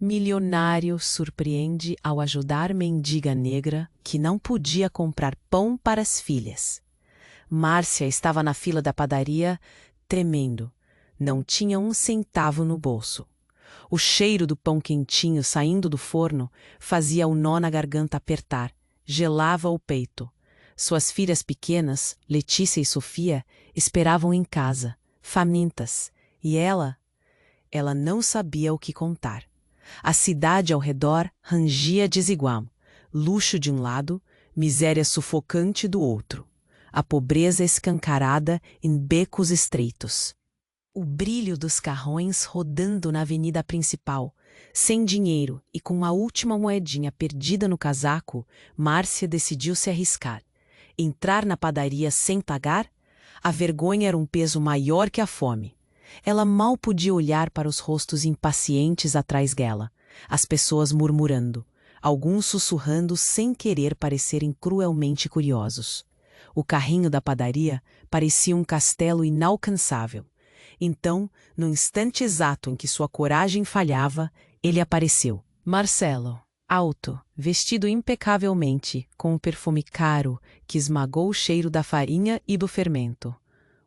Milionário surpreende ao ajudar mendiga negra que não podia comprar pão para as filhas. Márcia estava na fila da padaria, tremendo. Não tinha um centavo no bolso. O cheiro do pão quentinho saindo do forno fazia o nó na garganta apertar, gelava o peito. Suas filhas pequenas, Letícia e Sofia, esperavam em casa, famintas, e ela não sabia o que contar. A cidade ao redor rangia desigual, luxo de um lado, miséria sufocante do outro. A pobreza escancarada em becos estreitos. O brilho dos carrões rodando na avenida principal. Sem dinheiro e com a última moedinha perdida no casaco, Márcia decidiu se arriscar. Entrar na padaria sem pagar? A vergonha era um peso maior que a fome. Ela mal podia olhar para os rostos impacientes atrás dela, as pessoas murmurando, alguns sussurrando sem querer parecerem cruelmente curiosos. O carrinho da padaria parecia um castelo inalcançável. Então, no instante exato em que sua coragem falhava, ele apareceu. Marcelo, alto, vestido impecavelmente, com um perfume caro que esmagou o cheiro da farinha e do fermento.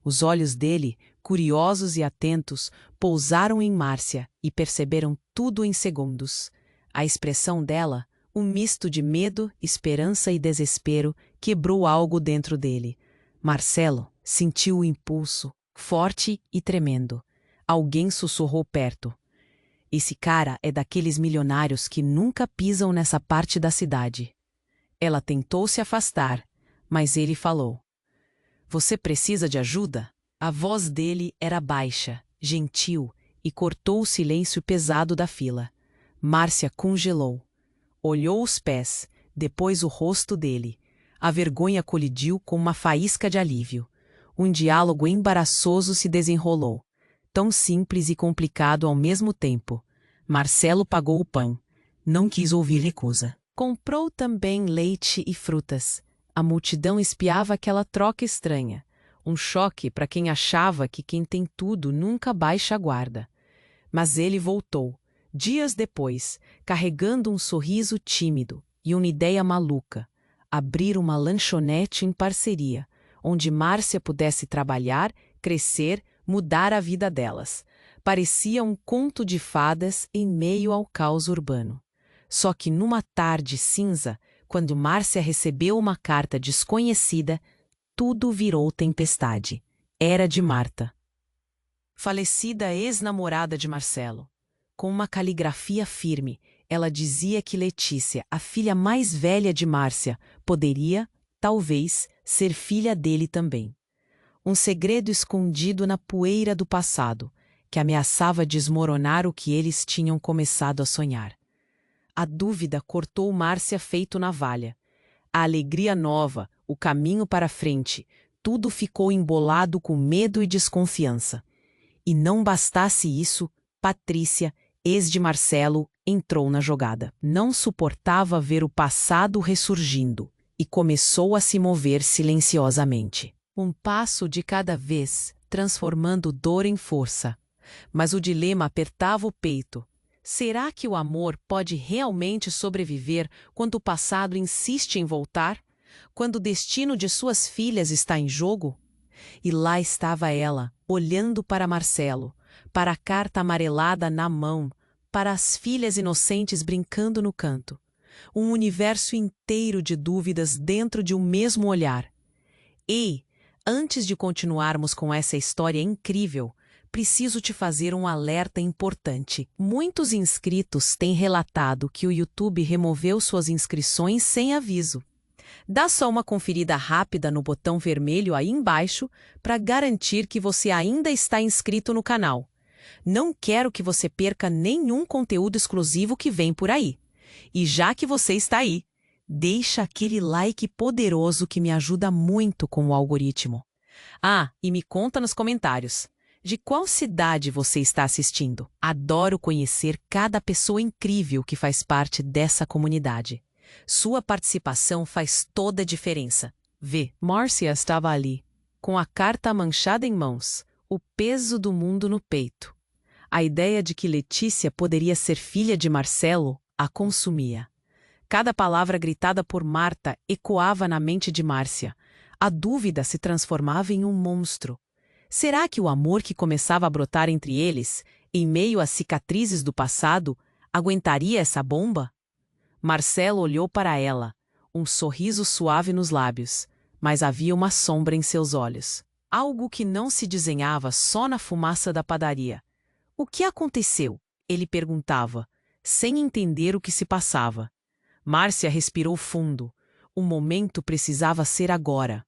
Os olhos dele, curiosos e atentos, pousaram em Márcia e perceberam tudo em segundos. A expressão dela, um misto de medo, esperança e desespero, quebrou algo dentro dele. Marcelo sentiu o impulso, forte e tremendo. Alguém sussurrou perto. Esse cara é daqueles milionários que nunca pisam nessa parte da cidade. Ela tentou se afastar, mas ele falou. Você precisa de ajuda? A voz dele era baixa, gentil, e cortou o silêncio pesado da fila. Márcia congelou. Olhou os pés, depois o rosto dele. A vergonha colidiu com uma faísca de alívio. Um diálogo embaraçoso se desenrolou. Tão simples e complicado ao mesmo tempo. Marcelo pagou o pão. Não quis ouvir recusa. Comprou também leite e frutas. A multidão espiava aquela troca estranha. Um choque para quem achava que quem tem tudo nunca baixa a guarda. Mas ele voltou, dias depois, carregando um sorriso tímido e uma ideia maluca. Abrir uma lanchonete em parceria, onde Márcia pudesse trabalhar, crescer, mudar a vida delas. Parecia um conto de fadas em meio ao caos urbano. Só que numa tarde cinza, quando Márcia recebeu uma carta desconhecida, tudo virou tempestade. Era de Marta. Falecida ex-namorada de Marcelo. Com uma caligrafia firme, ela dizia que Letícia, a filha mais velha de Márcia, poderia, talvez, ser filha dele também. Um segredo escondido na poeira do passado, que ameaçava desmoronar o que eles tinham começado a sonhar. A dúvida cortou Márcia feito navalha. A alegria nova, o caminho para frente, tudo ficou embolado com medo e desconfiança. E não bastasse isso, Patrícia, ex de Marcelo, entrou na jogada. Não suportava ver o passado ressurgindo e começou a se mover silenciosamente. Um passo de cada vez, transformando dor em força. Mas o dilema apertava o peito. Será que o amor pode realmente sobreviver quando o passado insiste em voltar? Quando o destino de suas filhas está em jogo? E lá estava ela, olhando para Marcelo, para a carta amarelada na mão, para as filhas inocentes brincando no canto. Um universo inteiro de dúvidas dentro de um mesmo olhar. Ei, antes de continuarmos com essa história incrível, preciso te fazer um alerta importante. Muitos inscritos têm relatado que o YouTube removeu suas inscrições sem aviso. Dá só uma conferida rápida no botão vermelho aí embaixo para garantir que você ainda está inscrito no canal. Não quero que você perca nenhum conteúdo exclusivo que vem por aí. E já que você está aí, deixa aquele like poderoso que me ajuda muito com o algoritmo. Ah, e me conta nos comentários. De qual cidade você está assistindo? Adoro conhecer cada pessoa incrível que faz parte dessa comunidade. Sua participação faz toda a diferença. Vê, Márcia estava ali, com a carta manchada em mãos, o peso do mundo no peito. A ideia de que Letícia poderia ser filha de Marcelo a consumia. Cada palavra gritada por Marta ecoava na mente de Márcia. A dúvida se transformava em um monstro. Será que o amor que começava a brotar entre eles, em meio às cicatrizes do passado, aguentaria essa bomba? Marcelo olhou para ela, um sorriso suave nos lábios, mas havia uma sombra em seus olhos. Algo que não se desenhava só na fumaça da padaria. O que aconteceu? Ele perguntava, sem entender o que se passava. Márcia respirou fundo. O momento precisava ser agora.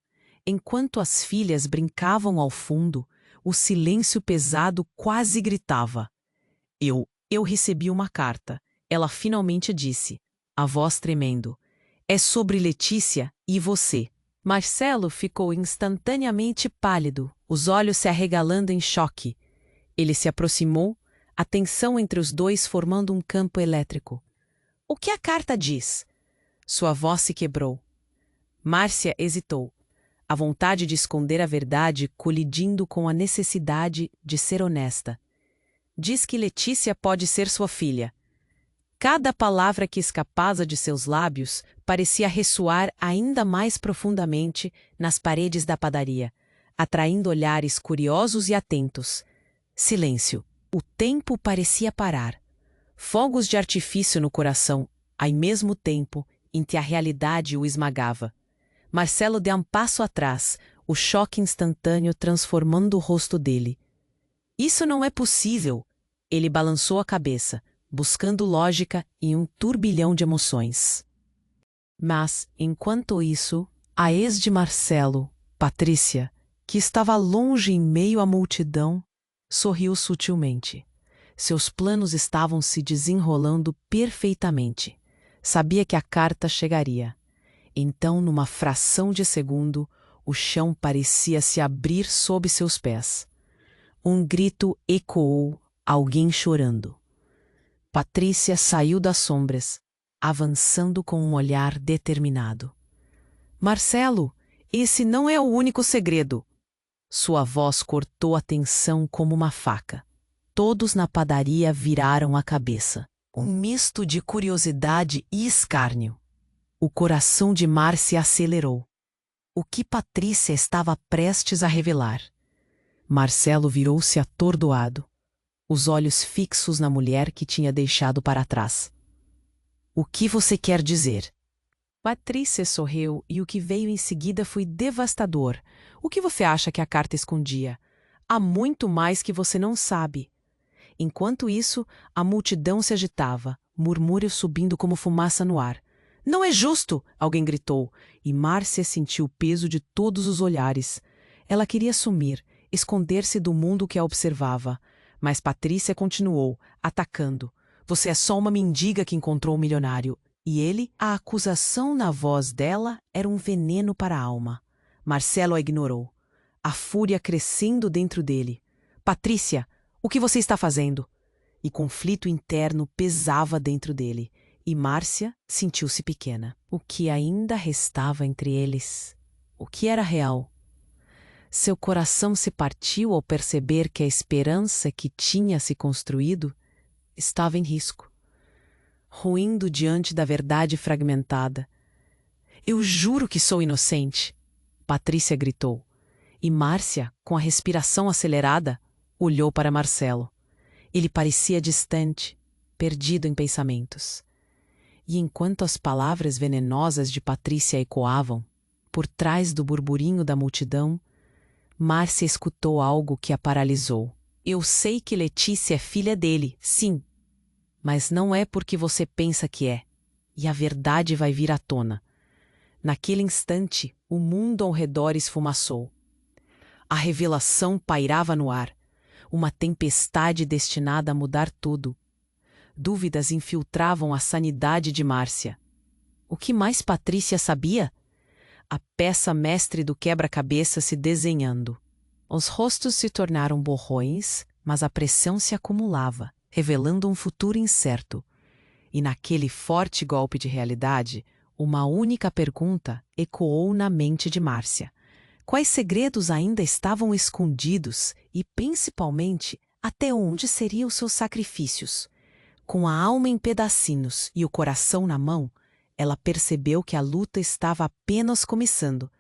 Enquanto as filhas brincavam ao fundo, o silêncio pesado quase gritava. Eu recebi uma carta. Ela finalmente disse, a voz tremendo. É sobre Letícia e você. Marcelo ficou instantaneamente pálido, os olhos se arregalando em choque. Ele se aproximou, a tensão entre os dois formando um campo elétrico. O que a carta diz? Sua voz se quebrou. Márcia hesitou, a vontade de esconder a verdade colidindo com a necessidade de ser honesta. Diz que Letícia pode ser sua filha. Cada palavra que escapava de seus lábios parecia ressoar ainda mais profundamente nas paredes da padaria, atraindo olhares curiosos e atentos. Silêncio. O tempo parecia parar. Fogos de artifício no coração, ao mesmo tempo em que a realidade o esmagava. Marcelo deu um passo atrás, o choque instantâneo transformando o rosto dele. Isso não é possível. Ele balançou a cabeça, buscando lógica em um turbilhão de emoções. Mas, enquanto isso, a ex de Marcelo, Patrícia, que estava longe em meio à multidão, sorriu sutilmente. Seus planos estavam se desenrolando perfeitamente. Sabia que a carta chegaria. Então, numa fração de segundo, o chão parecia se abrir sob seus pés. Um grito ecoou, alguém chorando. Patrícia saiu das sombras, avançando com um olhar determinado. Marcelo, esse não é o único segredo. Sua voz cortou a tensão como uma faca. Todos na padaria viraram a cabeça. Um misto de curiosidade e escárnio. O coração de Márcia acelerou. O que Patrícia estava prestes a revelar? Marcelo virou-se atordoado, os olhos fixos na mulher que tinha deixado para trás. O que você quer dizer? Patrícia sorriu e o que veio em seguida foi devastador. O que você acha que a carta escondia? Há muito mais que você não sabe. Enquanto isso, a multidão se agitava, murmúrios subindo como fumaça no ar. Não é justo! Alguém gritou, e Márcia sentiu o peso de todos os olhares. Ela queria sumir, esconder-se do mundo que a observava. Mas Patrícia continuou, atacando. Você é só uma mendiga que encontrou um milionário. E ele, a acusação na voz dela, era um veneno para a alma. Marcelo a ignorou, a fúria crescendo dentro dele. Patrícia, o que você está fazendo? E conflito interno pesava dentro dele. E Márcia sentiu-se pequena. O que ainda restava entre eles? O que era real? Seu coração se partiu ao perceber que a esperança que tinha se construído estava em risco, ruindo diante da verdade fragmentada. Eu juro que sou inocente, Patrícia gritou. E Márcia, com a respiração acelerada, olhou para Marcelo. Ele parecia distante, perdido em pensamentos. E enquanto as palavras venenosas de Patrícia ecoavam, por trás do burburinho da multidão, Márcia escutou algo que a paralisou. Eu sei que Letícia é filha dele, sim. Mas não é porque você pensa que é. E a verdade vai vir à tona. Naquele instante, o mundo ao redor esfumaçou. A revelação pairava no ar. Uma tempestade destinada a mudar tudo. Dúvidas infiltravam a sanidade de Márcia. O que mais Patrícia sabia? A peça mestre do quebra-cabeça se desenhando. Os rostos se tornaram borrões, mas a pressão se acumulava, revelando um futuro incerto. E naquele forte golpe de realidade, uma única pergunta ecoou na mente de Márcia. Quais segredos ainda estavam escondidos e, principalmente, Até onde seriam os seus sacrifícios? Com a alma em pedacinhos e o coração na mão, ela percebeu que a luta estava apenas começando.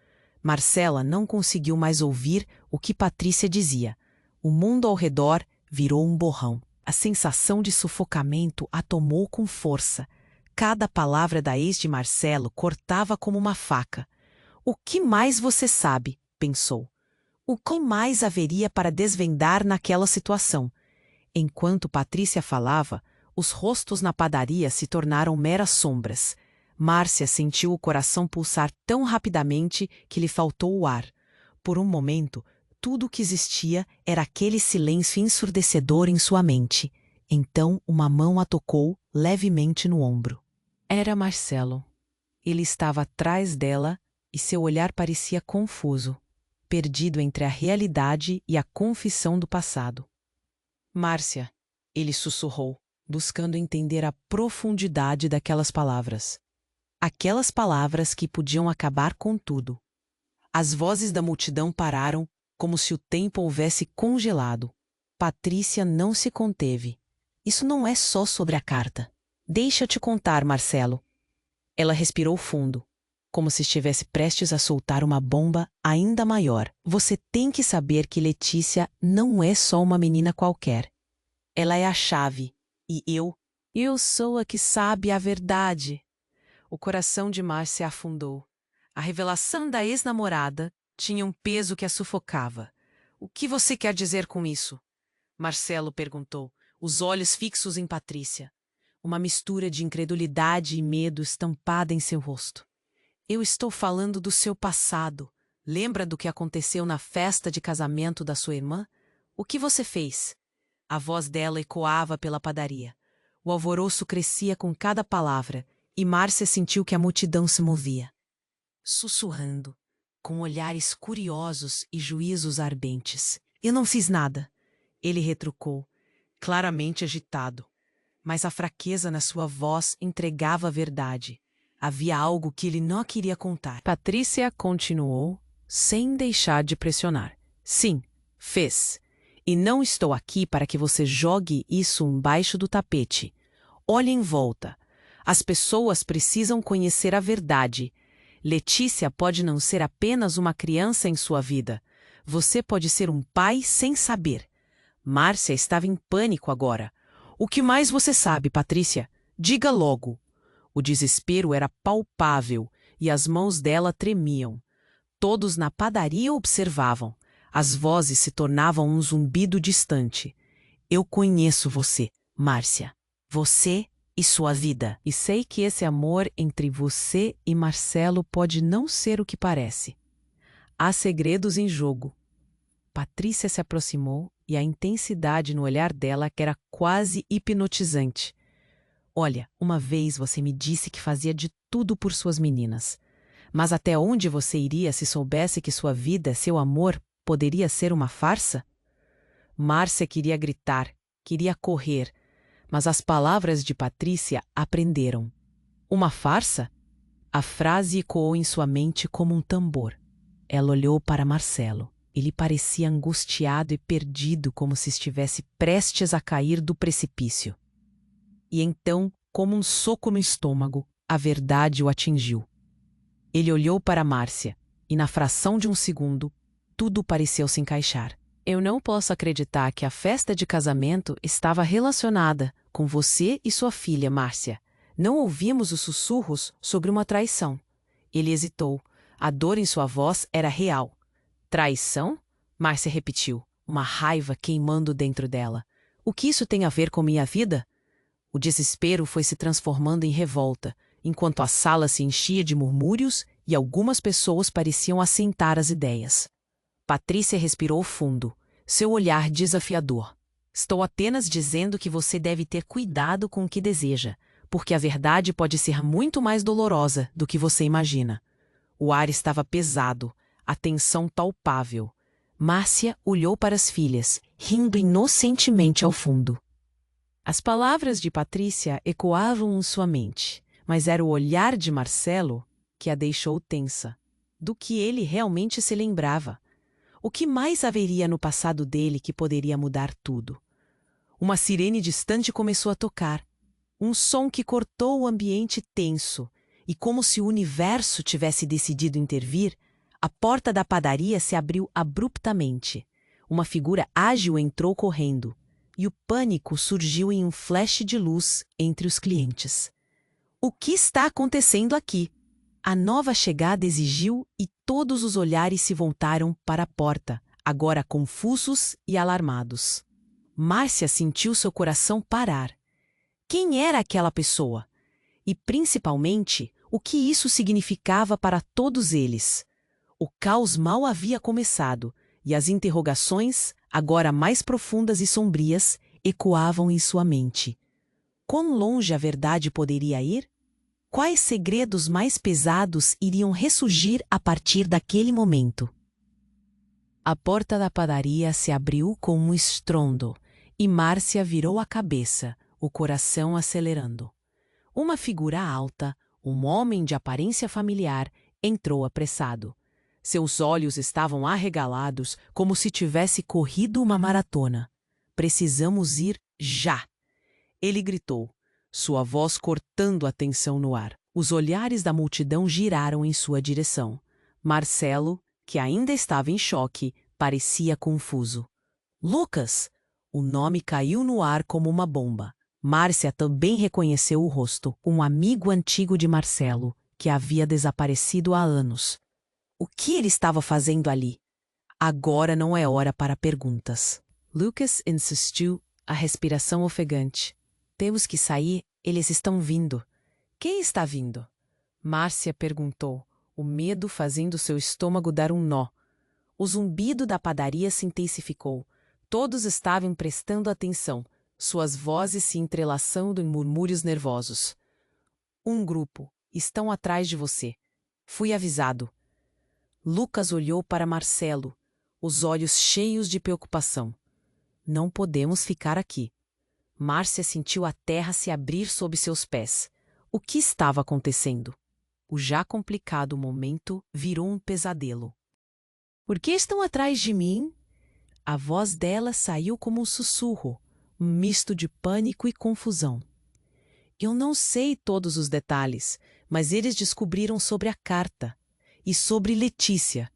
Marcela não conseguiu mais ouvir o que Patrícia dizia. O mundo ao redor virou um borrão. A sensação de sufocamento a tomou com força. Cada palavra da ex de Marcelo cortava como uma faca. O que mais você sabe? Pensou. O que mais haveria para desvendar naquela situação? Enquanto Patrícia falava, os rostos na padaria se tornaram meras sombras. Márcia sentiu o coração pulsar tão rapidamente que lhe faltou o ar. Por um momento, tudo o que existia era aquele silêncio ensurdecedor em sua mente. Então, uma mão a tocou levemente no ombro. Era Marcelo. Ele estava atrás dela e seu olhar parecia confuso, perdido entre a realidade e a confissão do passado. Márcia, ele sussurrou, buscando entender a profundidade daquelas palavras. Aquelas palavras que podiam acabar com tudo. As vozes da multidão pararam, como se o tempo houvesse congelado. Patrícia não se conteve. Isso não é só sobre a carta. Deixa-te contar, Marcelo. Ela respirou fundo, como se estivesse prestes a soltar uma bomba ainda maior. Você tem que saber que Letícia não é só uma menina qualquer. Ela é a chave. E eu sou a que sabe a verdade. O coração de Márcia afundou. A revelação da ex-namorada tinha um peso que a sufocava. O que você quer dizer com isso? Marcelo perguntou, os olhos fixos em Patrícia. Uma mistura de incredulidade e medo estampada em seu rosto. Eu estou falando do seu passado. Lembra do que aconteceu na festa de casamento da sua irmã? O que você fez? A voz dela ecoava pela padaria. O alvoroço crescia com cada palavra, e Márcia sentiu que a multidão se movia. Sussurrando, com olhares curiosos e juízos ardentes. Eu não fiz nada. Ele retrucou, claramente agitado. Mas a fraqueza na sua voz entregava a verdade. Havia algo que ele não queria contar. Patrícia continuou, sem deixar de pressionar. Sim, fez. E não estou aqui para que você jogue isso embaixo do tapete. Olhe em volta. As pessoas precisam conhecer a verdade. Letícia pode não ser apenas uma criança em sua vida. Você pode ser um pai sem saber. Márcia estava em pânico agora. O que mais você sabe, Patrícia? Diga logo. O desespero era palpável e as mãos dela tremiam. Todos na padaria observavam. As vozes se tornavam um zumbido distante. Eu conheço você, Márcia. Você e sua vida. E sei que esse amor entre você e Marcelo pode não ser o que parece. Há segredos em jogo. Patrícia se aproximou e a intensidade no olhar dela era quase hipnotizante. Olha, uma vez você me disse que fazia de tudo por suas meninas. Mas até onde você iria se soubesse que sua vida, seu amor, poderia ser uma farsa? Márcia queria gritar, queria correr, mas as palavras de Patrícia a prenderam. Uma farsa? A frase ecoou em sua mente como um tambor. Ela olhou para Marcelo. Ele parecia angustiado e perdido, como se estivesse prestes a cair do precipício. E então, como um soco no estômago, a verdade o atingiu. Ele olhou para Márcia, e na fração de um segundo, tudo pareceu se encaixar. Eu não posso acreditar que a festa de casamento estava relacionada com você e sua filha, Márcia. Não ouvimos os sussurros sobre uma traição. Ele hesitou. A dor em sua voz era real. Traição? Márcia repetiu, uma raiva queimando dentro dela. O que isso tem a ver com minha vida? O desespero foi se transformando em revolta, enquanto a sala se enchia de murmúrios e algumas pessoas pareciam assentar as ideias. Patrícia respirou fundo, seu olhar desafiador. Estou apenas dizendo que você deve ter cuidado com o que deseja, porque a verdade pode ser muito mais dolorosa do que você imagina. O ar estava pesado, a tensão palpável. Márcia olhou para as filhas, rindo inocentemente ao fundo. As palavras de Patrícia ecoavam em sua mente, mas era o olhar de Marcelo que a deixou tensa. Do que ele realmente se lembrava. O que mais haveria no passado dele que poderia mudar tudo? Uma sirene distante começou a tocar. Um som que cortou o ambiente tenso, e como se o universo tivesse decidido intervir, a porta da padaria se abriu abruptamente. Uma figura ágil entrou correndo, e o pânico surgiu em um flash de luz entre os clientes. O que está acontecendo aqui? A nova chegada exigiu e todos os olhares se voltaram para a porta, agora confusos e alarmados. Márcia sentiu seu coração parar. Quem era aquela pessoa? E, principalmente, o que isso significava para todos eles? O caos mal havia começado, e as interrogações, agora mais profundas e sombrias, ecoavam em sua mente. Quão longe a verdade poderia ir? Quais segredos mais pesados iriam ressurgir a partir daquele momento? A porta da padaria se abriu com um estrondo, e Márcia virou a cabeça, o coração acelerando. Uma figura alta, um homem de aparência familiar, entrou apressado. Seus olhos estavam arregalados, como se tivesse corrido uma maratona. "Precisamos ir já!" Ele gritou, sua voz cortando a tensão no ar. Os olhares da multidão giraram em sua direção. Marcelo, que ainda estava em choque, parecia confuso. "Lucas!" O nome caiu no ar como uma bomba. Márcia também reconheceu o rosto, um amigo antigo de Marcelo, que havia desaparecido há anos. O que ele estava fazendo ali? Agora não é hora para perguntas. Lucas insistiu, a respiração ofegante. "Temos que sair, eles estão vindo." "Quem está vindo?" Márcia perguntou, o medo fazendo seu estômago dar um nó. O zumbido da padaria se intensificou. Todos estavam prestando atenção, suas vozes se entrelaçando em murmúrios nervosos. "Um grupo. Estão atrás de você. Fui avisado." Lucas olhou para Marcelo, os olhos cheios de preocupação. "Não podemos ficar aqui." Márcia sentiu a terra se abrir sob seus pés. O que estava acontecendo? O já complicado momento virou um pesadelo. "Por que estão atrás de mim?" A voz dela saiu como um sussurro, um misto de pânico e confusão. "Eu não sei todos os detalhes, mas eles descobriram sobre a carta e sobre Letícia."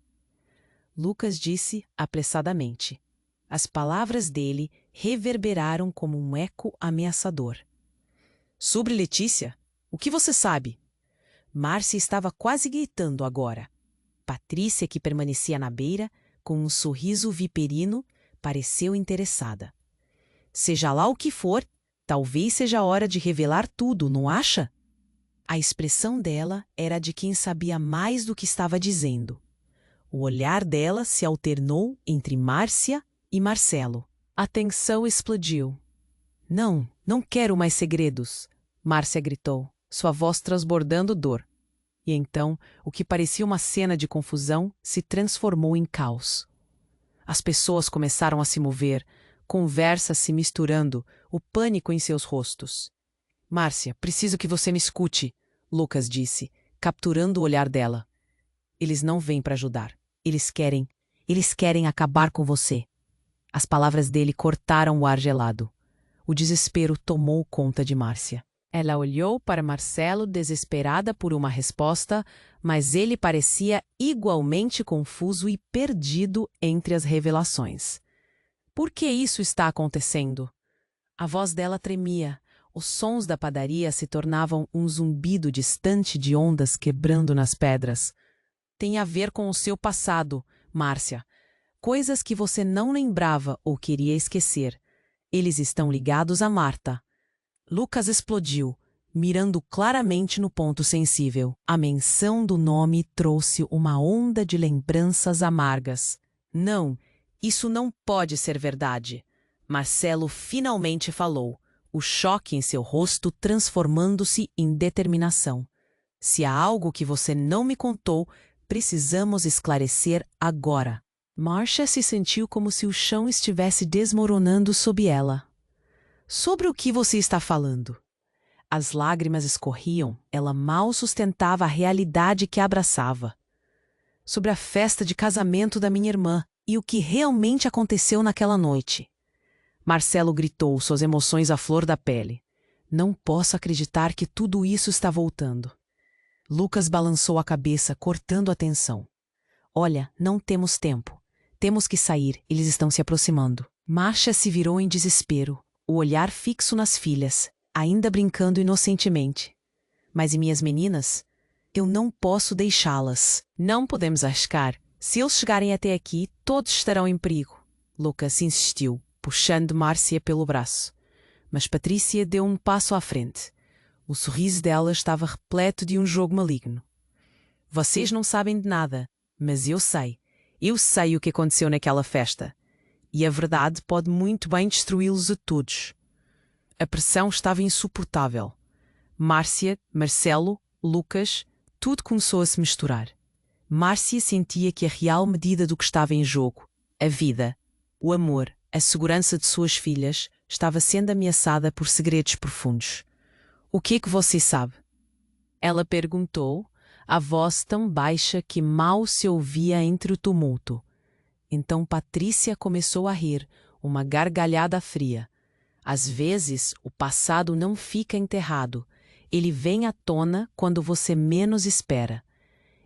Lucas disse apressadamente. As palavras dele reverberaram como um eco ameaçador. "Sobre Letícia? O que você sabe?" Márcia estava quase gritando agora. Patrícia, que permanecia na beira, com um sorriso viperino, pareceu interessada. "Seja lá o que for, talvez seja a hora de revelar tudo, não acha?" A expressão dela era de quem sabia mais do que estava dizendo. O olhar dela se alternou entre Márcia e Marcelo. A tensão explodiu. "Não, não quero mais segredos!" Márcia gritou, sua voz transbordando dor. E então, o que parecia uma cena de confusão se transformou em caos. As pessoas começaram a se mover, conversas se misturando, o pânico em seus rostos. "Márcia, preciso que você me escute", Lucas disse, capturando o olhar dela. "Eles não vêm para ajudar. Eles querem acabar com você." As palavras dele cortaram o ar gelado. O desespero tomou conta de Márcia. Ela olhou para Marcelo desesperada por uma resposta, mas ele parecia igualmente confuso e perdido entre as revelações. "Por que isso está acontecendo?" A voz dela tremia. Os sons da padaria se tornavam um zumbido distante de ondas quebrando nas pedras. "Tem a ver com o seu passado, Márcia. Coisas que você não lembrava ou queria esquecer. Eles estão ligados a Marta." Lucas explodiu, mirando claramente no ponto sensível. A menção do nome trouxe uma onda de lembranças amargas. "Não, isso não pode ser verdade." Marcelo finalmente falou, o choque em seu rosto transformando-se em determinação. "Se há algo que você não me contou, precisamos esclarecer agora." Márcia se sentiu como se o chão estivesse desmoronando sob ela. "Sobre o que você está falando?" As lágrimas escorriam, ela mal sustentava a realidade que a abraçava. "Sobre a festa de casamento da minha irmã e o que realmente aconteceu naquela noite." Marcelo gritou, suas emoções à flor da pele. Não posso acreditar que tudo isso está voltando. Lucas balançou a cabeça, cortando a tensão. Olha, não temos tempo. Temos que sair, eles estão se aproximando. Márcia se virou em desespero, o olhar fixo nas filhas, ainda brincando inocentemente. Mas e minhas meninas? Eu não posso deixá-las. Não podemos arriscar. Se eles chegarem até aqui, todos estarão em perigo. Lucas insistiu, puxando Márcia pelo braço. Mas Patrícia deu um passo à frente. O sorriso dela estava repleto de um jogo maligno. Vocês não sabem de nada, mas eu sei. Eu sei o que aconteceu naquela festa. E a verdade pode muito bem destruí-los a todos. A pressão estava insuportável. Márcia, Marcelo, Lucas, tudo começou a se misturar. Márcia sentia que a real medida do que estava em jogo, a vida, o amor, a segurança de suas filhas, estava sendo ameaçada por segredos profundos. O que é que você sabe? Ela perguntou, a voz tão baixa que mal se ouvia entre o tumulto. Então Patrícia começou a rir, uma gargalhada fria. Às vezes, o passado não fica enterrado. Ele vem à tona quando você menos espera.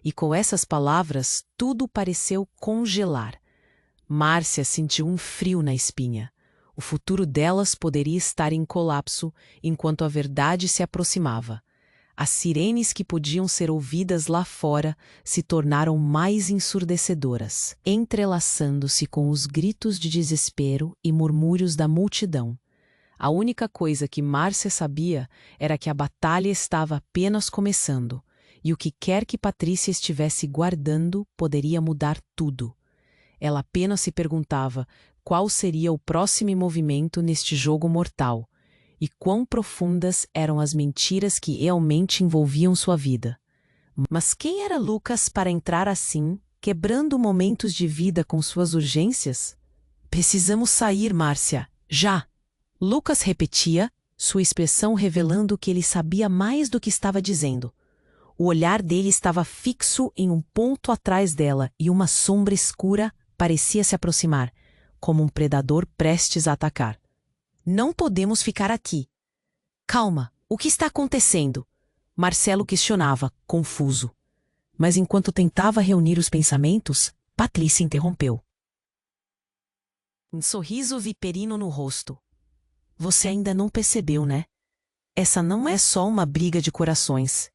E com essas palavras, tudo pareceu congelar. Márcia sentiu um frio na espinha. O futuro delas poderia estar em colapso enquanto a verdade se aproximava. As sirenes que podiam ser ouvidas lá fora se tornaram mais ensurdecedoras, entrelaçando-se com os gritos de desespero e murmúrios da multidão. A única coisa que Márcia sabia era que a batalha estava apenas começando, e o que quer que Patrícia estivesse guardando poderia mudar tudo. Ela apenas se perguntava qual seria o próximo movimento neste jogo mortal, e quão profundas eram as mentiras que realmente envolviam sua vida. Mas quem era Lucas para entrar assim, quebrando momentos de vida com suas urgências? Precisamos sair, Márcia, já! Lucas repetia, sua expressão revelando que ele sabia mais do que estava dizendo. O olhar dele estava fixo em um ponto atrás dela e uma sombra escura parecia se aproximar, como um predador prestes a atacar. Não podemos ficar aqui. Calma, o que está acontecendo? Marcelo questionava, confuso. Mas enquanto tentava reunir os pensamentos, Patrícia interrompeu. Um sorriso viperino no rosto. Você ainda não percebeu, né? Essa não é só uma briga de corações.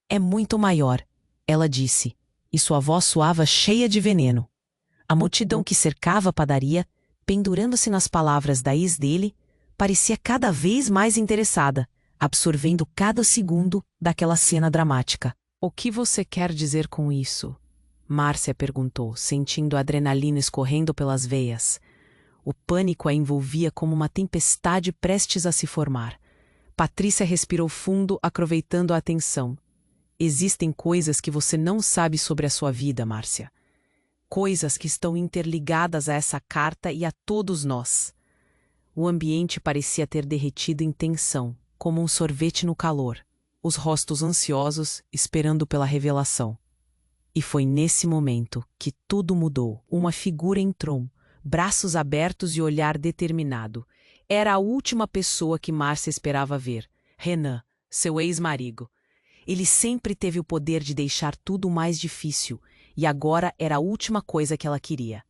É muito maior, ela disse, e sua voz soava cheia de veneno. A multidão que cercava a padaria, pendurando-se nas palavras da ex dele, parecia cada vez mais interessada, absorvendo cada segundo daquela cena dramática. O que você quer dizer com isso? Márcia perguntou, sentindo a adrenalina escorrendo pelas veias. O pânico a envolvia como uma tempestade prestes a se formar. Patrícia respirou fundo, aproveitando a atenção. Existem coisas que você não sabe sobre a sua vida, Márcia. Coisas que estão interligadas a essa carta e a todos nós. O ambiente parecia ter derretido em tensão, como um sorvete no calor, os rostos ansiosos, esperando pela revelação. E foi nesse momento que tudo mudou. Uma figura entrou, braços abertos e olhar determinado. Era a última pessoa que Márcia esperava ver, Renan, seu ex-marido. Ele sempre teve o poder de deixar tudo mais difícil, e agora era a última coisa que ela queria.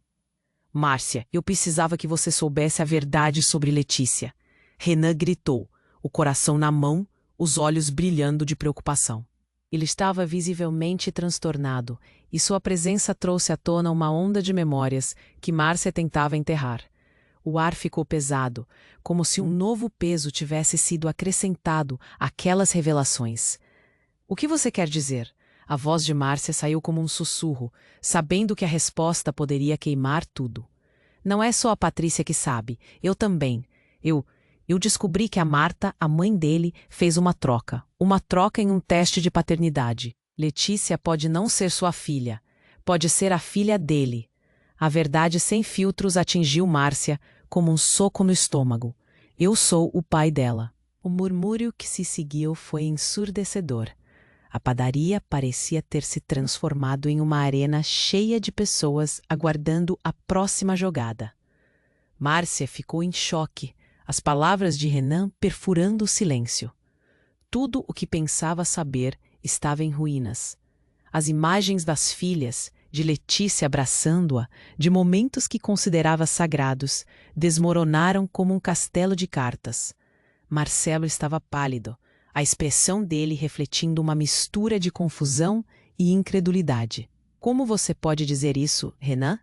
Márcia, eu precisava que você soubesse a verdade sobre Letícia. Renan gritou, o coração na mão, os olhos brilhando de preocupação. Ele estava visivelmente transtornado, e sua presença trouxe à tona uma onda de memórias que Márcia tentava enterrar. O ar ficou pesado, como se um novo peso tivesse sido acrescentado àquelas revelações. O que você quer dizer? A voz de Márcia saiu como um sussurro, sabendo que a resposta poderia queimar tudo. Não é só a Patrícia que sabe, eu também. Eu descobri que a Marta, a mãe dele, fez uma troca em um teste de paternidade. Letícia pode não ser sua filha, pode ser a filha dele. A verdade sem filtros atingiu Márcia como um soco no estômago. Eu sou o pai dela. O murmúrio que se seguiu foi ensurdecedor. A padaria parecia ter se transformado em uma arena cheia de pessoas aguardando a próxima jogada. Márcia ficou em choque, as palavras de Renan perfurando o silêncio. Tudo o que pensava saber estava em ruínas. As imagens das filhas, de Letícia abraçando-a, de momentos que considerava sagrados, desmoronaram como um castelo de cartas. Marcelo estava pálido, a expressão dele refletindo uma mistura de confusão e incredulidade. Como você pode dizer isso, Renan?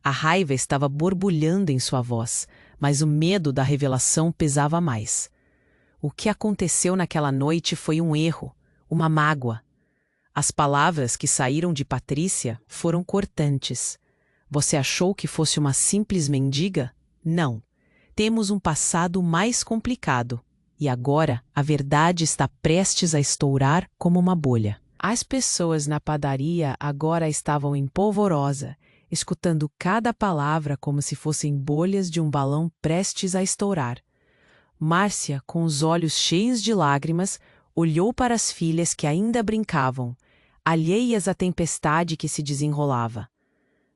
A raiva estava borbulhando em sua voz, mas o medo da revelação pesava mais. O que aconteceu naquela noite foi um erro, uma mágoa. As palavras que saíram de Patrícia foram cortantes. Você achou que fosse uma simples mendiga? Não. Temos um passado mais complicado. E agora a verdade está prestes a estourar como uma bolha. As pessoas na padaria agora estavam em polvorosa, escutando cada palavra como se fossem bolhas de um balão prestes a estourar. Márcia, com os olhos cheios de lágrimas, olhou para as filhas que ainda brincavam, alheias à tempestade que se desenrolava.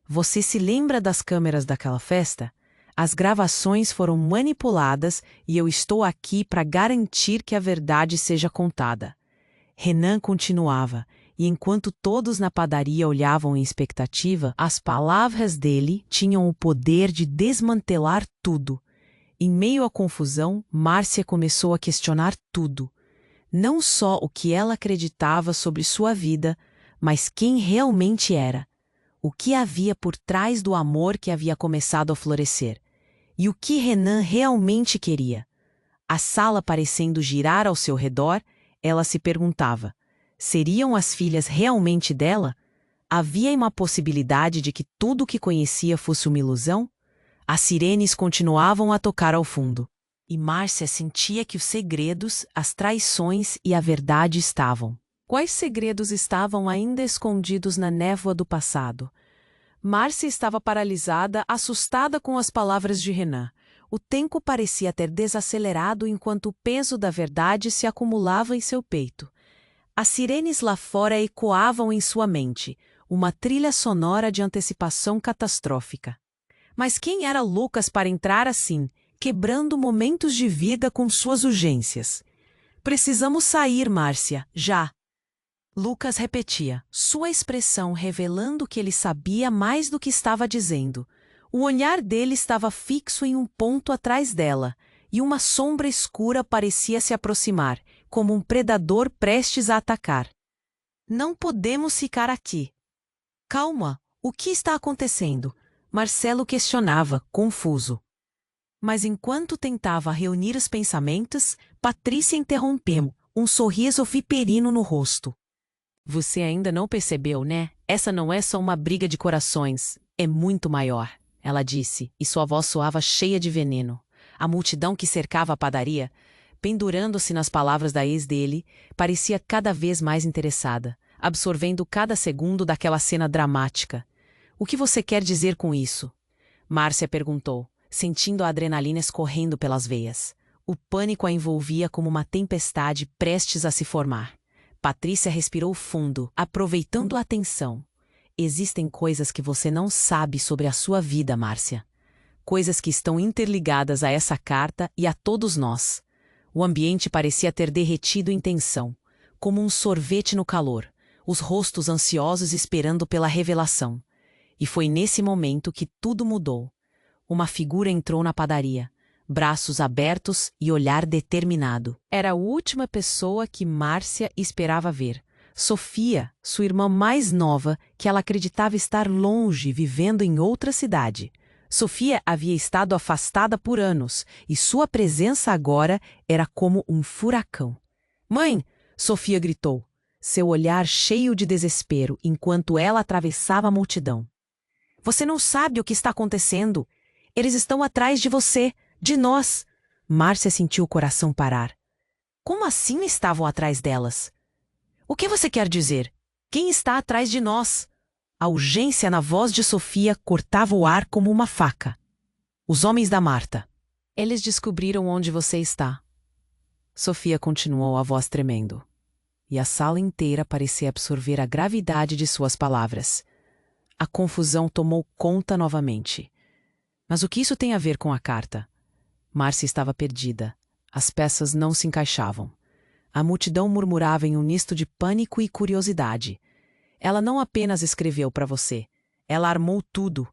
Você se lembra das câmeras daquela festa? As gravações foram manipuladas e eu estou aqui para garantir que a verdade seja contada. Renan continuava, e enquanto todos na padaria olhavam em expectativa, as palavras dele tinham o poder de desmantelar tudo. Em meio à confusão, Márcia começou a questionar tudo. Não só o que ela acreditava sobre sua vida, mas quem realmente era. O que havia por trás do amor que havia começado a florescer. E o que Renan realmente queria. A sala parecendo girar ao seu redor, ela se perguntava: seriam as filhas realmente dela? Havia uma possibilidade de que tudo o que conhecia fosse uma ilusão? As sirenes continuavam a tocar ao fundo. E Márcia sentia que os segredos, as traições e a verdade estavam. Quais segredos estavam ainda escondidos na névoa do passado? Márcia estava paralisada, assustada com as palavras de Renan. O tempo parecia ter desacelerado enquanto o peso da verdade se acumulava em seu peito. As sirenes lá fora ecoavam em sua mente, uma trilha sonora de antecipação catastrófica. Mas quem era Lucas para entrar assim, quebrando momentos de vida com suas urgências? Precisamos sair, Márcia, já. Lucas repetia, sua expressão revelando que ele sabia mais do que estava dizendo. O olhar dele estava fixo em um ponto atrás dela, e uma sombra escura parecia se aproximar, como um predador prestes a atacar. Não podemos ficar aqui. Calma, o que está acontecendo? Marcelo questionava, confuso. Mas enquanto tentava reunir os pensamentos, Patrícia interrompeu, um sorriso viperino no rosto. Você ainda não percebeu, né? Essa não é só uma briga de corações, é muito maior, ela disse, e sua voz soava cheia de veneno. A multidão que cercava a padaria, pendurando-se nas palavras da ex dele, parecia cada vez mais interessada, absorvendo cada segundo daquela cena dramática. O que você quer dizer com isso? Márcia perguntou, sentindo a adrenalina escorrendo pelas veias. O pânico a envolvia como uma tempestade prestes a se formar. Patrícia respirou fundo, aproveitando a tensão. Existem coisas que você não sabe sobre a sua vida, Márcia. Coisas que estão interligadas a essa carta e a todos nós. O ambiente parecia ter derretido em tensão, como um sorvete no calor, os rostos ansiosos esperando pela revelação. E foi nesse momento que tudo mudou. Uma figura entrou na padaria, braços abertos e olhar determinado. Era a última pessoa que Márcia esperava ver. Sofia, sua irmã mais nova, que ela acreditava estar longe, vivendo em outra cidade. Sofia havia estado afastada por anos, e sua presença agora era como um furacão. "Mãe!" Sofia gritou, seu olhar cheio de desespero enquanto ela atravessava a multidão. "Você não sabe o que está acontecendo. Eles estão atrás de você. De nós." Márcia sentiu o coração parar. Como assim estavam atrás delas? O que você quer dizer? Quem está atrás de nós? A urgência na voz de Sofia cortava o ar como uma faca. Os homens da Marta. Eles descobriram onde você está. Sofia continuou, a voz tremendo. E a sala inteira parecia absorver a gravidade de suas palavras. A confusão tomou conta novamente. Mas o que isso tem a ver com a carta? Márcia estava perdida. As peças não se encaixavam. A multidão murmurava em um misto de pânico e curiosidade. Ela não apenas escreveu para você, ela armou tudo.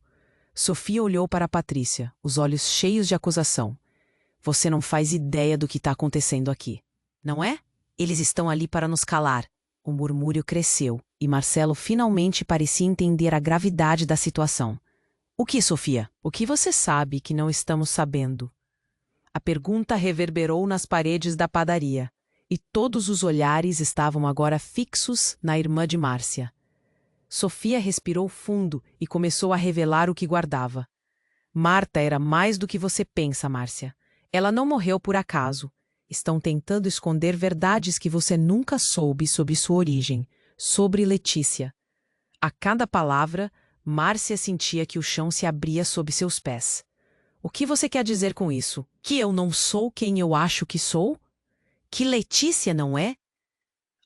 Sofia olhou para Patrícia, os olhos cheios de acusação. Você não faz ideia do que está acontecendo aqui. Não é? Eles estão ali para nos calar. O murmúrio cresceu e Marcelo finalmente parecia entender a gravidade da situação. O que, Sofia? O que você sabe que não estamos sabendo? A pergunta reverberou nas paredes da padaria, e todos os olhares estavam agora fixos na irmã de Márcia. Sofia respirou fundo e começou a revelar o que guardava. Marta era mais do que você pensa, Márcia. Ela não morreu por acaso. Estão tentando esconder verdades que você nunca soube sobre sua origem, sobre Letícia. A cada palavra, Márcia sentia que o chão se abria sob seus pés. O que você quer dizer com isso? Que eu não sou quem eu acho que sou? Que Letícia não é?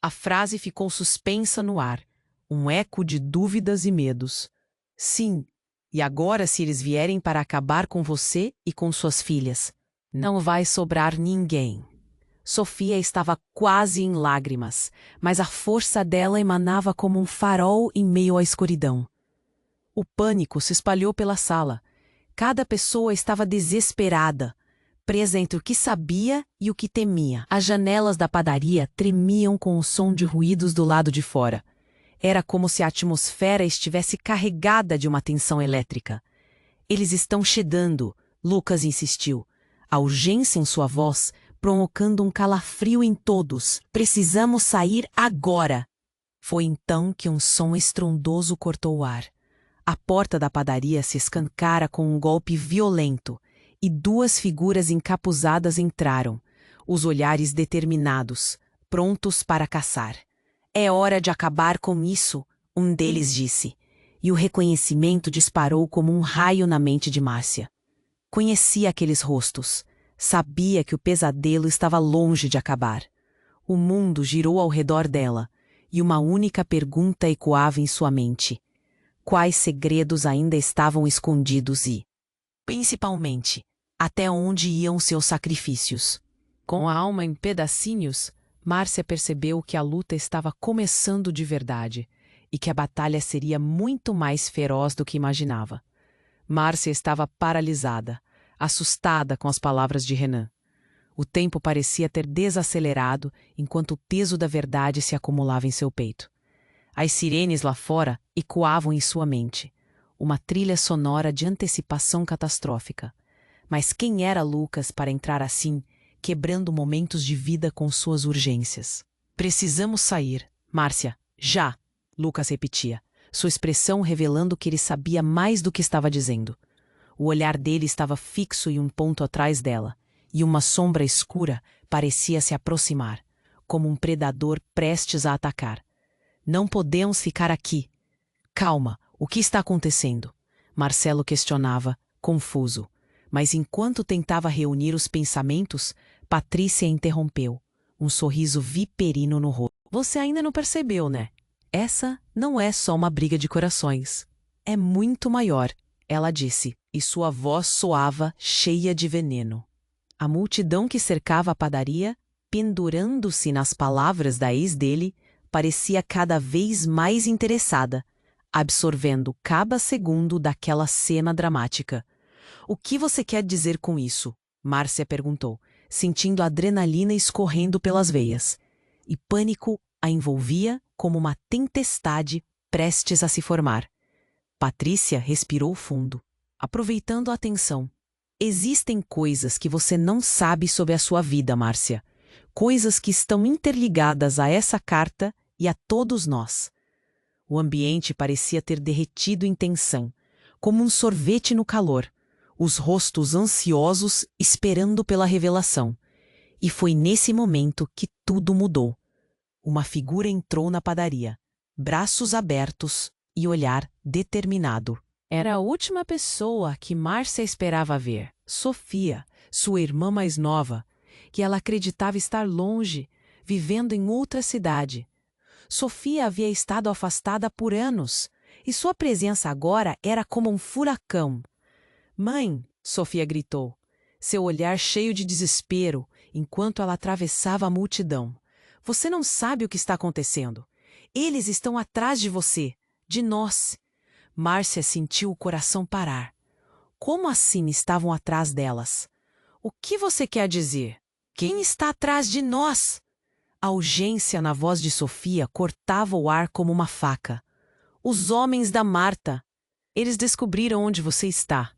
A frase ficou suspensa no ar, um eco de dúvidas e medos. Sim, e agora se eles vierem para acabar com você e com suas filhas, não vai sobrar ninguém. Sofia estava quase em lágrimas, mas a força dela emanava como um farol em meio à escuridão. O pânico se espalhou pela sala. Cada pessoa estava desesperada, presa entre o que sabia e o que temia. As janelas da padaria tremiam com o som de ruídos do lado de fora. Era como se a atmosfera estivesse carregada de uma tensão elétrica. Eles estão chegando, Lucas insistiu, a urgência em sua voz provocando um calafrio em todos. Precisamos sair agora! Foi então que um som estrondoso cortou o ar. A porta da padaria se escancara com um golpe violento, e duas figuras encapuzadas entraram, os olhares determinados, prontos para caçar. É hora de acabar com isso, um deles disse, e o reconhecimento disparou como um raio na mente de Márcia. Conhecia aqueles rostos, sabia que o pesadelo estava longe de acabar. O mundo girou ao redor dela, e uma única pergunta ecoava em sua mente. Quais segredos ainda estavam escondidos e, principalmente, até onde iam seus sacrifícios? Com a alma em pedacinhos, Márcia percebeu que a luta estava começando de verdade e que a batalha seria muito mais feroz do que imaginava. Márcia estava paralisada, assustada com as palavras de Renan. O tempo parecia ter desacelerado enquanto o peso da verdade se acumulava em seu peito. As sirenes lá fora ecoavam em sua mente, uma trilha sonora de antecipação catastrófica. Mas quem era Lucas para entrar assim, quebrando momentos de vida com suas urgências? Precisamos sair, Márcia, já, Lucas repetia, sua expressão revelando que ele sabia mais do que estava dizendo. O olhar dele estava fixo em um ponto atrás dela, e uma sombra escura parecia se aproximar, como um predador prestes a atacar. Não podemos ficar aqui. Calma, o que está acontecendo? Marcelo questionava, confuso. Mas enquanto tentava reunir os pensamentos, Patrícia interrompeu, um sorriso viperino no rosto. Você ainda não percebeu, né? Essa não é só uma briga de corações. É muito maior, ela disse, e sua voz soava cheia de veneno. A multidão que cercava a padaria, pendurando-se nas palavras da ex dele, parecia cada vez mais interessada, absorvendo cada segundo daquela cena dramática. O que você quer dizer com isso? Márcia perguntou, sentindo a adrenalina escorrendo pelas veias. E pânico a envolvia como uma tempestade prestes a se formar. Patrícia respirou fundo, aproveitando a tensão. Existem coisas que você não sabe sobre a sua vida, Márcia. Coisas que estão interligadas a essa carta e a todos nós. O ambiente parecia ter derretido em tensão, como um sorvete no calor, os rostos ansiosos esperando pela revelação. E foi nesse momento que tudo mudou. Uma figura entrou na padaria, braços abertos e olhar determinado. Era a última pessoa que Márcia esperava ver, Sofia, sua irmã mais nova, que ela acreditava estar longe, vivendo em outra cidade. Sofia havia estado afastada por anos, e sua presença agora era como um furacão. Mãe, Sofia gritou, seu olhar cheio de desespero, enquanto ela atravessava a multidão. Você não sabe o que está acontecendo. Eles estão atrás de você, de nós. Márcia sentiu o coração parar. Como assim estavam atrás delas? O que você quer dizer? Quem está atrás de nós? A urgência na voz de Sofia cortava o ar como uma faca. Os homens da Marta. Eles descobriram onde você está.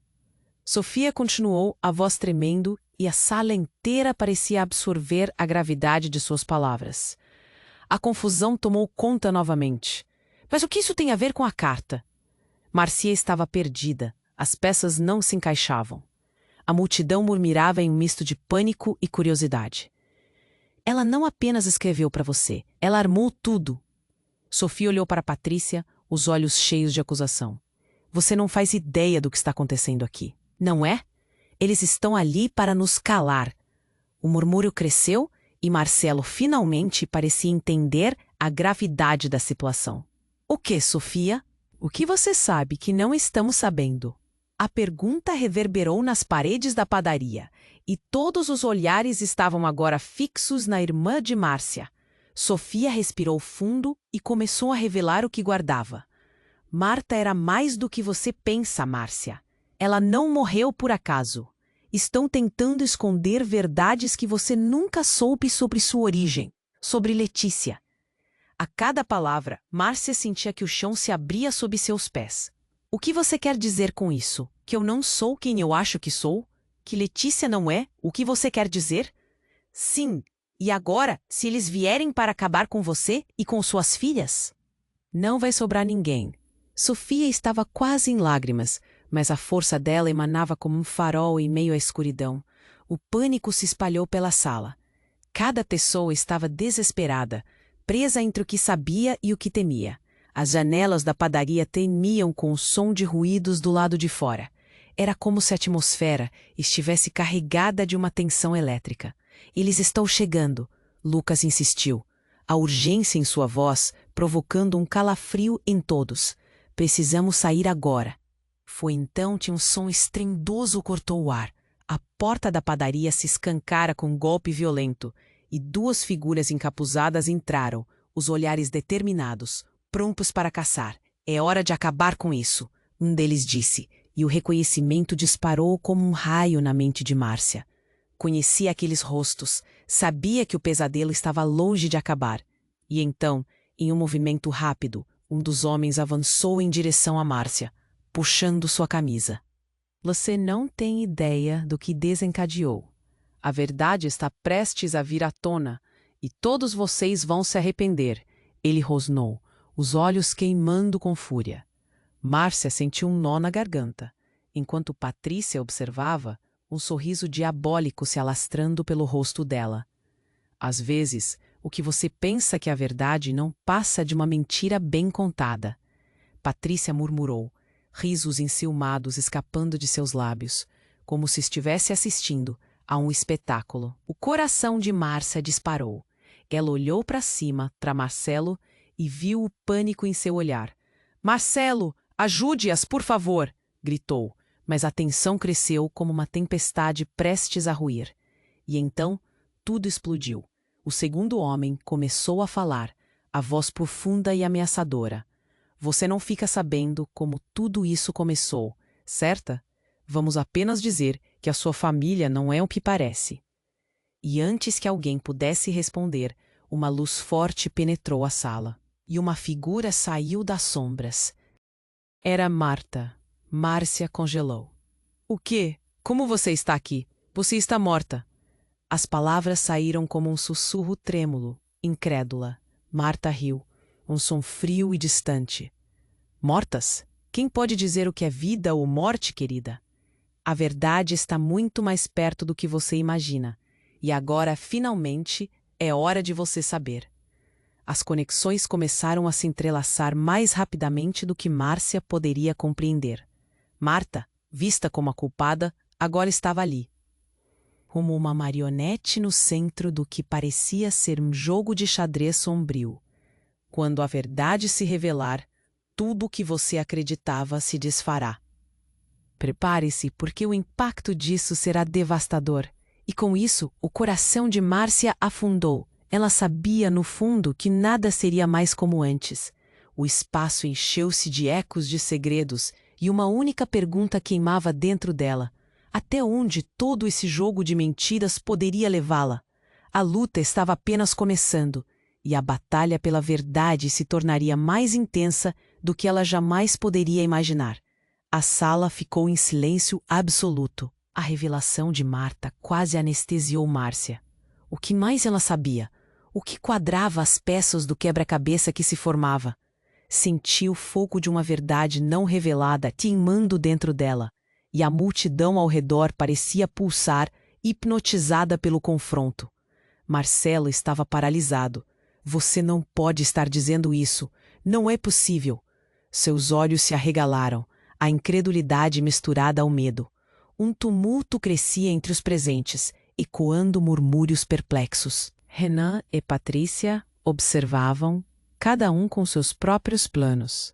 Sofia continuou, a voz tremendo, e a sala inteira parecia absorver a gravidade de suas palavras. A confusão tomou conta novamente. Mas o que isso tem a ver com a carta? Marcia estava perdida. As peças não se encaixavam. A multidão murmurava em um misto de pânico e curiosidade. Ela não apenas escreveu para você, ela armou tudo. Sofia olhou para Patrícia, os olhos cheios de acusação. Você não faz ideia do que está acontecendo aqui, não é? Eles estão ali para nos calar. O murmúrio cresceu e Marcelo finalmente parecia entender a gravidade da situação. O que, Sofia? O que você sabe que não estamos sabendo? A pergunta reverberou nas paredes da padaria, e todos os olhares estavam agora fixos na irmã de Márcia. Sofia respirou fundo e começou a revelar o que guardava. Marta era mais do que você pensa, Márcia. Ela não morreu por acaso. Estão tentando esconder verdades que você nunca soube sobre sua origem, sobre Letícia. A cada palavra, Márcia sentia que o chão se abria sob seus pés. O que você quer dizer com isso? Que eu não sou quem eu acho que sou? Que Letícia não é? O que você quer dizer? Sim. E agora, se eles vierem para acabar com você e com suas filhas? Não vai sobrar ninguém. Sofia estava quase em lágrimas, mas a força dela emanava como um farol em meio à escuridão. O pânico se espalhou pela sala. Cada pessoa estava desesperada, presa entre o que sabia e o que temia. As janelas da padaria tremiam com o som de ruídos do lado de fora. Era como se a atmosfera estivesse carregada de uma tensão elétrica. Eles estão chegando, Lucas insistiu, a urgência em sua voz provocando um calafrio em todos. Precisamos sair agora. Foi então que um som estrendoso cortou o ar. A porta da padaria se escancara com um golpe violento, e duas figuras encapuzadas entraram, os olhares determinados, prontos para caçar. É hora de acabar com isso, um deles disse, e o reconhecimento disparou como um raio na mente de Márcia. Conhecia aqueles rostos, sabia que o pesadelo estava longe de acabar. E então, em um movimento rápido, um dos homens avançou em direção a Márcia, puxando sua camisa. Você não tem ideia do que desencadeou. A verdade está prestes a vir à tona, e todos vocês vão se arrepender, ele rosnou, os olhos queimando com fúria. Márcia sentiu um nó na garganta. Enquanto Patrícia observava, um sorriso diabólico se alastrando pelo rosto dela. Às vezes, o que você pensa que é a verdade não passa de uma mentira bem contada. Patrícia murmurou, risos enciumados escapando de seus lábios, como se estivesse assistindo a um espetáculo. O coração de Márcia disparou. Ela olhou para cima, para Marcelo, e viu o pânico em seu olhar. Marcelo, ajude-as, por favor! Gritou, mas a tensão cresceu como uma tempestade prestes a ruir. E então, tudo explodiu. O segundo homem começou a falar, a voz profunda e ameaçadora. Você não fica sabendo como tudo isso começou, certa? Vamos apenas dizer que a sua família não é o que parece. E antes que alguém pudesse responder, uma luz forte penetrou a sala. E uma figura saiu das sombras. Era Marta. Márcia congelou. O quê? Como você está aqui? Você está morta. As palavras saíram como um sussurro trêmulo, incrédula. Marta riu, um som frio e distante. Mortas? Quem pode dizer o que é vida ou morte, querida? A verdade está muito mais perto do que você imagina. E agora, finalmente, é hora de você saber. As conexões começaram a se entrelaçar mais rapidamente do que Márcia poderia compreender. Marta, vista como a culpada, agora estava ali, como uma marionete no centro do que parecia ser um jogo de xadrez sombrio. Quando a verdade se revelar, tudo o que você acreditava se desfará. Prepare-se, porque o impacto disso será devastador. E com isso, o coração de Márcia afundou. Ela sabia, no fundo, que nada seria mais como antes. O espaço encheu-se de ecos de segredos, e uma única pergunta queimava dentro dela. Até onde todo esse jogo de mentiras poderia levá-la? A luta estava apenas começando, e a batalha pela verdade se tornaria mais intensa do que ela jamais poderia imaginar. A sala ficou em silêncio absoluto. A revelação de Marta quase anestesiou Márcia. O que mais ela sabia? O que quadrava as peças do quebra-cabeça que se formava? Sentiu o fogo de uma verdade não revelada queimando dentro dela, e a multidão ao redor parecia pulsar, hipnotizada pelo confronto. Marcelo estava paralisado. Você não pode estar dizendo isso. Não é possível. Seus olhos se arregalaram, a incredulidade misturada ao medo. Um tumulto crescia entre os presentes, ecoando murmúrios perplexos. Renan e Patrícia observavam, cada um com seus próprios planos,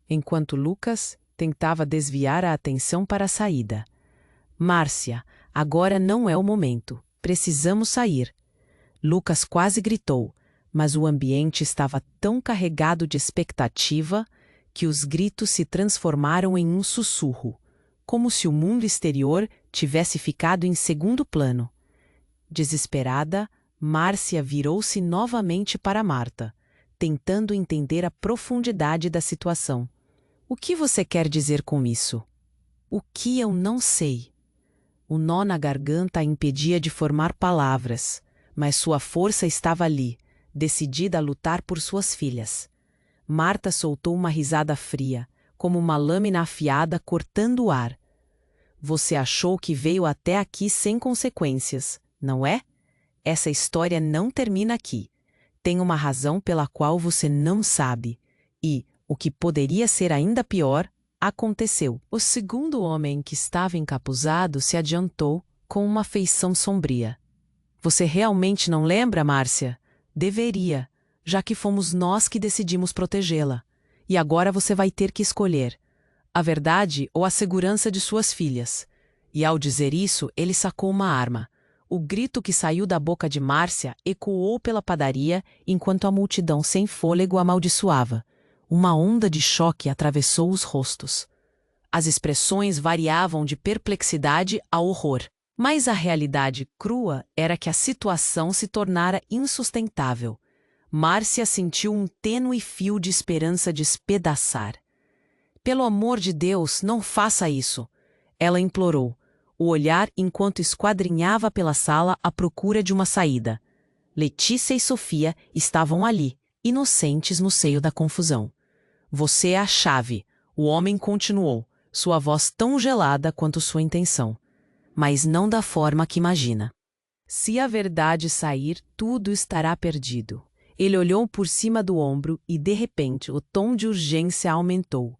enquanto Lucas tentava desviar a atenção para a saída. Márcia, agora não é o momento. Precisamos sair. Lucas quase gritou, mas o ambiente estava tão carregado de expectativa que os gritos se transformaram em um sussurro, como se o mundo exterior tivesse ficado em segundo plano. Desesperada, Márcia virou-se novamente para Marta, tentando entender a profundidade da situação. O que você quer dizer com isso? O que eu não sei. O nó na garganta a impedia de formar palavras, mas sua força estava ali, decidida a lutar por suas filhas. Marta soltou uma risada fria, como uma lâmina afiada cortando o ar. Você achou que veio até aqui sem consequências, não é? Essa história não termina aqui. Tem uma razão pela qual você não sabe. E, o que poderia ser ainda pior, aconteceu. O segundo homem que estava encapuzado se adiantou com uma feição sombria. Você realmente não lembra, Márcia? Deveria, já que fomos nós que decidimos protegê-la. E agora você vai ter que escolher a verdade ou a segurança de suas filhas. E ao dizer isso, ele sacou uma arma. O grito que saiu da boca de Márcia ecoou pela padaria enquanto a multidão sem fôlego amaldiçoava. Uma onda de choque atravessou os rostos. As expressões variavam de perplexidade a horror. Mas a realidade crua era que a situação se tornara insustentável. Márcia sentiu um tênue fio de esperança despedaçar. Pelo amor de Deus, não faça isso! Ela implorou, o olhar enquanto esquadrinhava pela sala à procura de uma saída. Letícia e Sofia estavam ali, inocentes no seio da confusão. Você é a chave, o homem continuou, sua voz tão gelada quanto sua intenção. Mas não da forma que imagina. Se a verdade sair, tudo estará perdido. Ele olhou por cima do ombro e, de repente, o tom de urgência aumentou,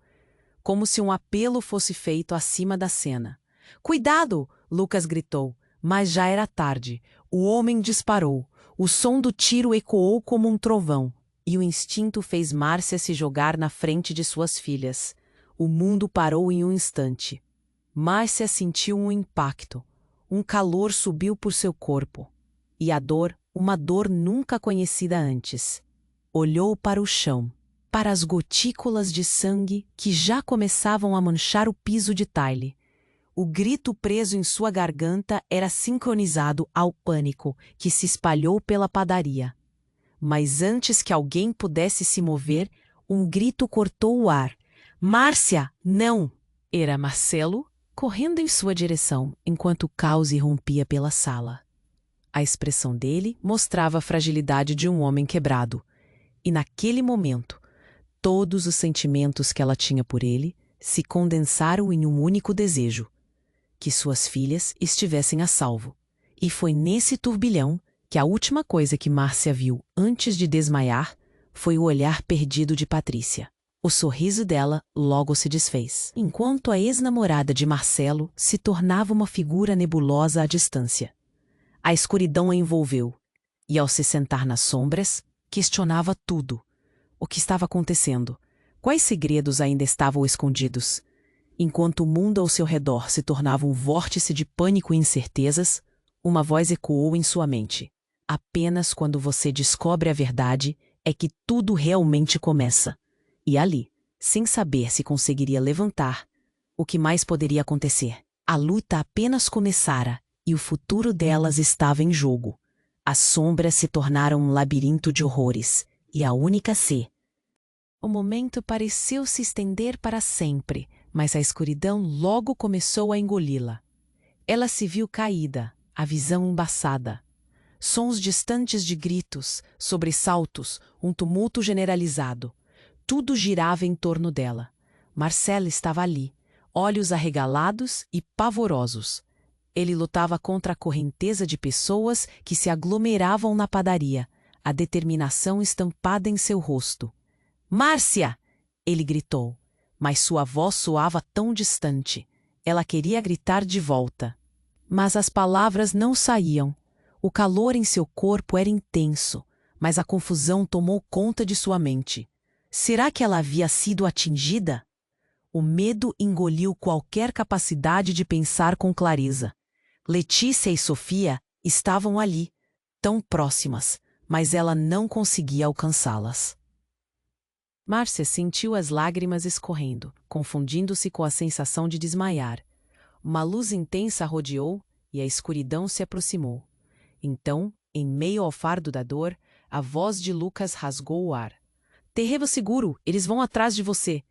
como se um apelo fosse feito acima da cena. Cuidado! Lucas gritou, mas já era tarde. O homem disparou. O som do tiro ecoou como um trovão, e o instinto fez Márcia se jogar na frente de suas filhas. O mundo parou em um instante. Márcia sentiu um impacto. Um calor subiu por seu corpo. E a dor, uma dor nunca conhecida antes. Olhou para o chão, para as gotículas de sangue que já começavam a manchar o piso de tile. O grito preso em sua garganta era sincronizado ao pânico que se espalhou pela padaria. Mas antes que alguém pudesse se mover, um grito cortou o ar. Márcia, não! Era Marcelo, correndo em sua direção, enquanto o caos irrompia pela sala. A expressão dele mostrava a fragilidade de um homem quebrado. E naquele momento, todos os sentimentos que ela tinha por ele se condensaram em um único desejo: que suas filhas estivessem a salvo. E foi nesse turbilhão que a última coisa que Márcia viu antes de desmaiar foi o olhar perdido de Patrícia. O sorriso dela logo se desfez, enquanto a ex-namorada de Marcelo se tornava uma figura nebulosa à distância. A escuridão a envolveu, e ao se sentar nas sombras, questionava tudo. O que estava acontecendo? Quais segredos ainda estavam escondidos? Enquanto o mundo ao seu redor se tornava um vórtice de pânico e incertezas, uma voz ecoou em sua mente. Apenas quando você descobre a verdade é que tudo realmente começa. E ali, sem saber se conseguiria levantar, o que mais poderia acontecer? A luta apenas começara e o futuro delas estava em jogo. As sombras se tornaram um labirinto de horrores e a única C. O momento pareceu se estender para sempre, mas a escuridão logo começou a engoli-la. Ela se viu caída, a visão embaçada. Sons distantes de gritos, sobressaltos, um tumulto generalizado. Tudo girava em torno dela. Marcel estava ali, olhos arregalados e pavorosos. Ele lutava contra a correnteza de pessoas que se aglomeravam na padaria, a determinação estampada em seu rosto. "Márcia!" ele gritou, mas sua voz soava tão distante. Ela queria gritar de volta. Mas as palavras não saíam. O calor em seu corpo era intenso, mas a confusão tomou conta de sua mente. Será que ela havia sido atingida? O medo engoliu qualquer capacidade de pensar com clareza. Letícia e Sofia estavam ali, tão próximas, mas ela não conseguia alcançá-las. Márcia sentiu as lágrimas escorrendo, confundindo-se com a sensação de desmaiar. Uma luz intensa a rodeou e a escuridão se aproximou. Então, em meio ao fardo da dor, a voz de Lucas rasgou o ar. "Terreno seguro, eles vão atrás de você."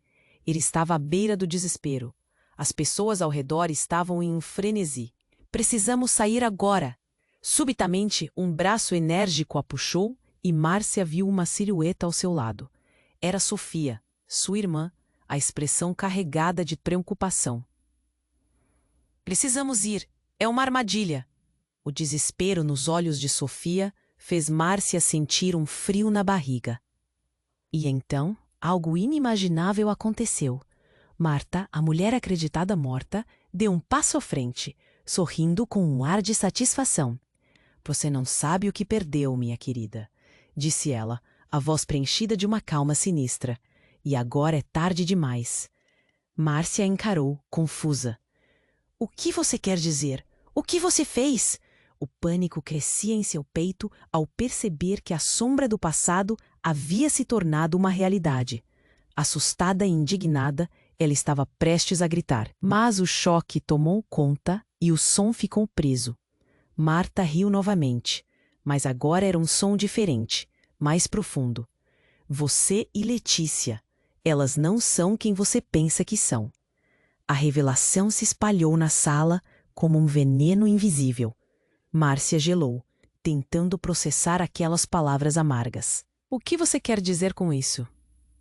Ele estava à beira do desespero. As pessoas ao redor estavam em um frenesi. "Precisamos sair agora." Subitamente, um braço enérgico a puxou e Márcia viu uma silhueta ao seu lado. Era Sofia, sua irmã, a expressão carregada de preocupação. "Precisamos ir. É uma armadilha." O desespero nos olhos de Sofia fez Márcia sentir um frio na barriga. E então, algo inimaginável aconteceu. Marta, a mulher acreditada morta, deu um passo à frente, sorrindo com um ar de satisfação. "Você não sabe o que perdeu, minha querida," disse ela, a voz preenchida de uma calma sinistra. "E agora é tarde demais." Márcia encarou, confusa. "O que você quer dizer? O que você fez?" O pânico crescia em seu peito ao perceber que a sombra do passado havia se tornado uma realidade. Assustada e indignada, ela estava prestes a gritar. Mas o choque tomou conta e o som ficou preso. Marta riu novamente, mas agora era um som diferente, mais profundo. "Você e Letícia. Elas não são quem você pensa que são." A revelação se espalhou na sala como um veneno invisível. Márcia gelou, tentando processar aquelas palavras amargas. "O que você quer dizer com isso?"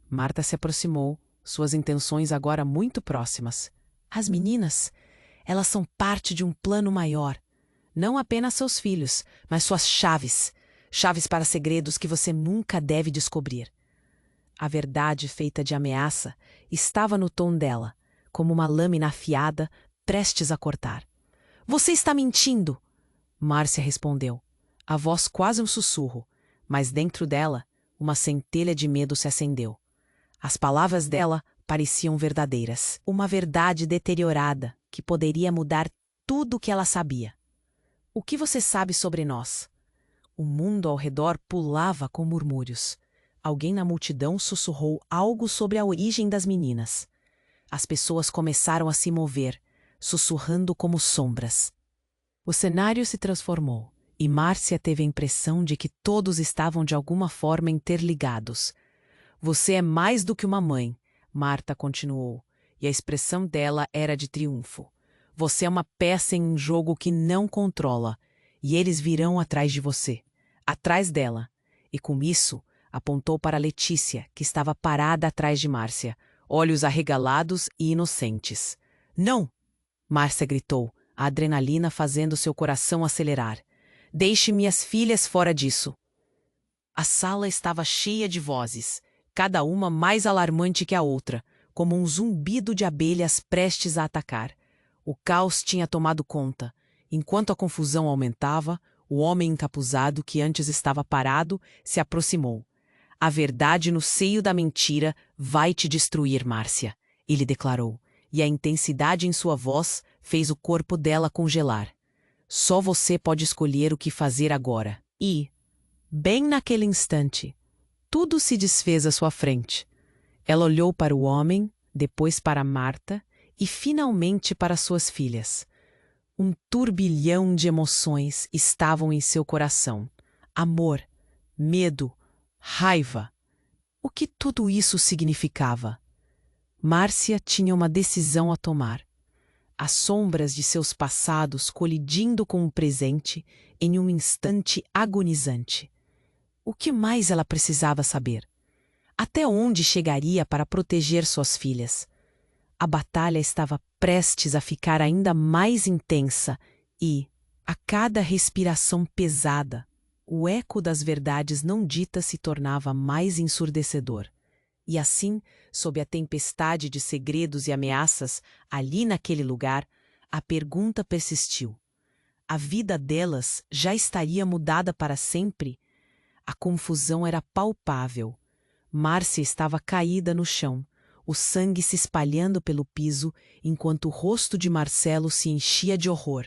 Marta se aproximou, suas intenções agora muito próximas. "As meninas, elas são parte de um plano maior. Não apenas seus filhos, mas suas chaves. Chaves para segredos que você nunca deve descobrir." A verdade feita de ameaça estava no tom dela, como uma lâmina afiada, prestes a cortar. "Você está mentindo!" Márcia respondeu, a voz quase um sussurro, mas dentro dela, uma centelha de medo se acendeu. As palavras dela pareciam verdadeiras. Uma verdade deteriorada que poderia mudar tudo o que ela sabia. "O que você sabe sobre nós?" O mundo ao redor pulava com murmúrios. Alguém na multidão sussurrou algo sobre a origem das meninas. As pessoas começaram a se mover, sussurrando como sombras. O cenário se transformou, e Márcia teve a impressão de que todos estavam de alguma forma interligados. "Você é mais do que uma mãe," Marta continuou, e a expressão dela era de triunfo. "Você é uma peça em um jogo que não controla, e eles virão atrás de você, atrás dela." E com isso, apontou para Letícia, que estava parada atrás de Márcia, olhos arregalados e inocentes. "Não!" Márcia gritou, a adrenalina fazendo seu coração acelerar. "Deixe minhas filhas fora disso." A sala estava cheia de vozes, cada uma mais alarmante que a outra, como um zumbido de abelhas prestes a atacar. O caos tinha tomado conta. Enquanto a confusão aumentava, o homem encapuzado que antes estava parado se aproximou. "A verdade no seio da mentira vai te destruir, Márcia," ele declarou, e a intensidade em sua voz fez o corpo dela congelar. Só você pode escolher o que fazer agora. E, bem naquele instante, tudo se desfez à sua frente. Ela olhou para o homem, depois para Marta e finalmente para suas filhas. Um turbilhão de emoções estavam em seu coração. Amor, medo, raiva. O que tudo isso significava? Márcia tinha uma decisão a tomar. As sombras de seus passados colidindo com o presente em um instante agonizante. O que mais ela precisava saber? Até onde chegaria para proteger suas filhas? A batalha estava prestes a ficar ainda mais intensa e, a cada respiração pesada, o eco das verdades não ditas se tornava mais ensurdecedor. E assim, sob a tempestade de segredos e ameaças, ali naquele lugar, a pergunta persistiu. A vida delas já estaria mudada para sempre? A confusão era palpável. Márcia estava caída no chão, o sangue se espalhando pelo piso, enquanto o rosto de Marcelo se enchia de horror.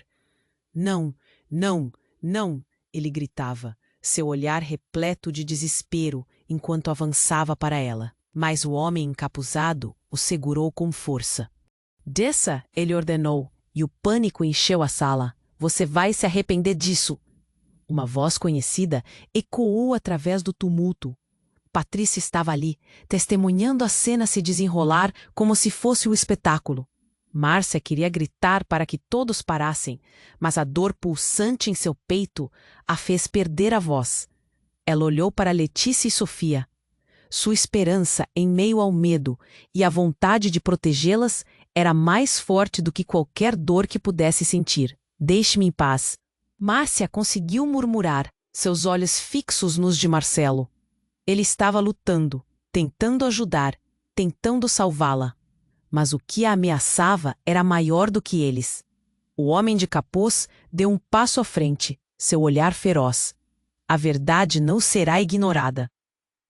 Não, não, não, ele gritava, seu olhar repleto de desespero, enquanto avançava para ela. Mas o homem encapuzado o segurou com força. Desça, ele ordenou, e o pânico encheu a sala. Você vai se arrepender disso. Uma voz conhecida ecoou através do tumulto. Patrícia estava ali, testemunhando a cena se desenrolar como se fosse um espetáculo. Márcia queria gritar para que todos parassem, mas a dor pulsante em seu peito a fez perder a voz. Ela olhou para Letícia e Sofia. Sua esperança em meio ao medo e a vontade de protegê-las era mais forte do que qualquer dor que pudesse sentir. Deixe-me em paz. Márcia conseguiu murmurar, seus olhos fixos nos de Marcelo. Ele estava lutando, tentando ajudar, tentando salvá-la. Mas o que a ameaçava era maior do que eles. O homem de capuz deu um passo à frente, seu olhar feroz. A verdade não será ignorada.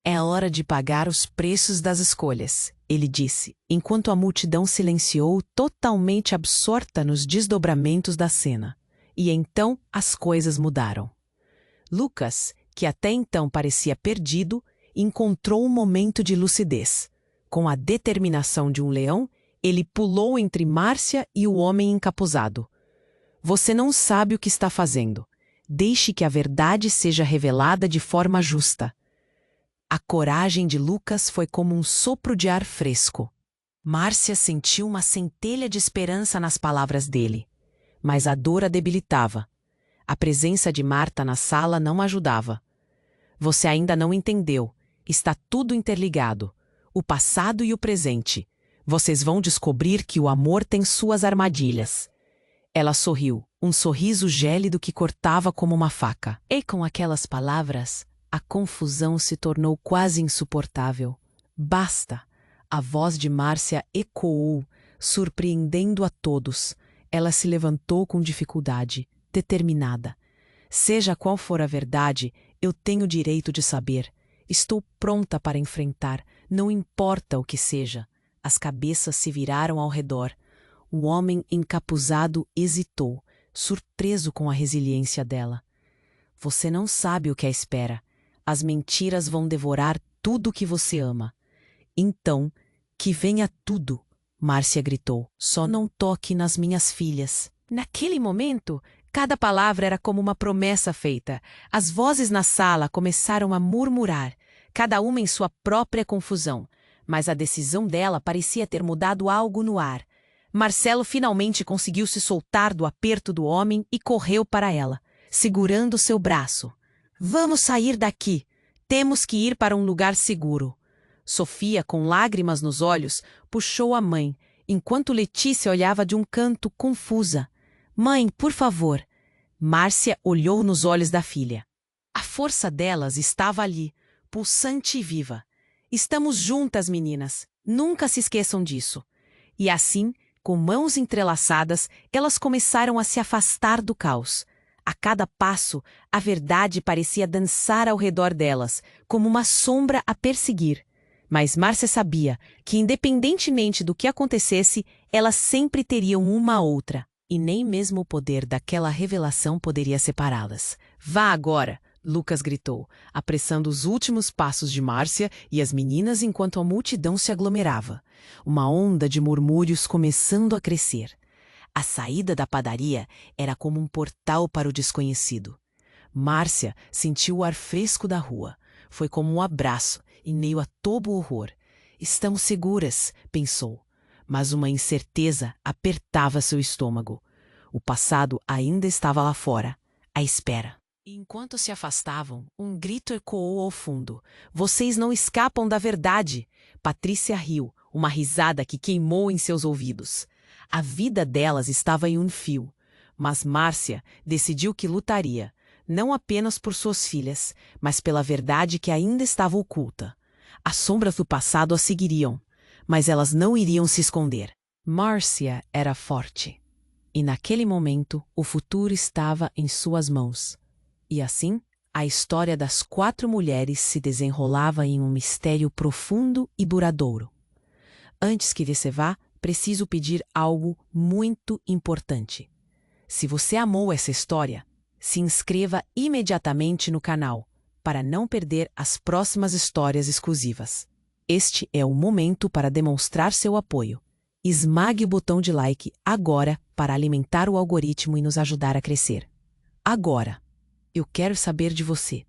É hora de pagar os preços das escolhas, ele disse, enquanto a multidão silenciou totalmente absorta nos desdobramentos da cena. E então as coisas mudaram. Lucas, que até então parecia perdido, encontrou um momento de lucidez. Com a determinação de um leão, ele pulou entre Márcia e o homem encapuzado. Você não sabe o que está fazendo. Deixe que a verdade seja revelada de forma justa. A coragem de Lucas foi como um sopro de ar fresco. Márcia sentiu uma centelha de esperança nas palavras dele. Mas a dor a debilitava. A presença de Marta na sala não ajudava. Você ainda não entendeu. Está tudo interligado. O passado e o presente. Vocês vão descobrir que o amor tem suas armadilhas. Ela sorriu, um sorriso gélido que cortava como uma faca. E com aquelas palavras, a confusão se tornou quase insuportável. Basta! A voz de Márcia ecoou, surpreendendo a todos. Ela se levantou com dificuldade, determinada. Seja qual for a verdade, eu tenho o direito de saber. Estou pronta para enfrentar, não importa o que seja. As cabeças se viraram ao redor. O homem encapuzado hesitou, surpreso com a resiliência dela. Você não sabe o que a espera. As mentiras vão devorar tudo o que você ama. Então, que venha tudo, Márcia gritou. Só não toque nas minhas filhas. Naquele momento, cada palavra era como uma promessa feita. As vozes na sala começaram a murmurar, cada uma em sua própria confusão. Mas a decisão dela parecia ter mudado algo no ar. Marcelo finalmente conseguiu se soltar do aperto do homem e correu para ela, segurando seu braço. Vamos sair daqui. Temos que ir para um lugar seguro. Sofia, com lágrimas nos olhos, puxou a mãe, enquanto Letícia olhava de um canto confusa. Mãe, por favor. Márcia olhou nos olhos da filha. A força delas estava ali, pulsante e viva. Estamos juntas, meninas. Nunca se esqueçam disso. E assim, com mãos entrelaçadas, elas começaram a se afastar do caos. A cada passo, a verdade parecia dançar ao redor delas, como uma sombra a perseguir. Mas Márcia sabia que, independentemente do que acontecesse, Elas sempre teriam uma a outra, e nem mesmo o poder daquela revelação poderia separá-las. Vá agora! Lucas gritou, apressando os últimos passos de Márcia e as meninas enquanto a multidão se aglomerava. Uma onda de murmúrios começando a crescer. A saída da padaria era como um portal para o desconhecido. Márcia sentiu o ar fresco da rua. Foi como um abraço, em meio a todo o horror. Estamos seguras, pensou. Mas uma incerteza apertava seu estômago. O passado ainda estava lá fora, à espera. Enquanto se afastavam, um grito ecoou ao fundo. Vocês não escapam da verdade! Patrícia riu, uma risada que queimou em seus ouvidos. A vida delas estava em um fio. Mas Márcia decidiu que lutaria, não apenas por suas filhas, mas pela verdade que ainda estava oculta. As sombras do passado a seguiriam, mas elas não iriam se esconder. Márcia era forte. E naquele momento, o futuro estava em suas mãos. E assim, a história das 4 mulheres se desenrolava em um mistério profundo e duradouro. Antes que você vá, preciso pedir algo muito importante. Se você amou essa história, se inscreva imediatamente no canal, para não perder as próximas histórias exclusivas. Este é o momento para demonstrar seu apoio. Esmague o botão de like agora para alimentar o algoritmo e nos ajudar a crescer. Agora! Eu quero saber de você.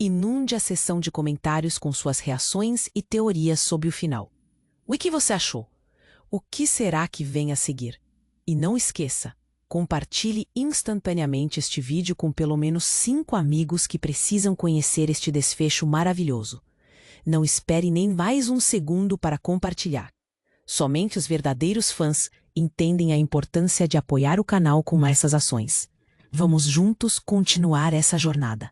Inunde a seção de comentários com suas reações e teorias sobre o final. O que você achou? O que será que vem a seguir? E não esqueça, compartilhe instantaneamente este vídeo com pelo menos 5 amigos que precisam conhecer este desfecho maravilhoso. Não espere nem mais um segundo para compartilhar. Somente os verdadeiros fãs entendem a importância de apoiar o canal com essas ações. Vamos juntos continuar essa jornada.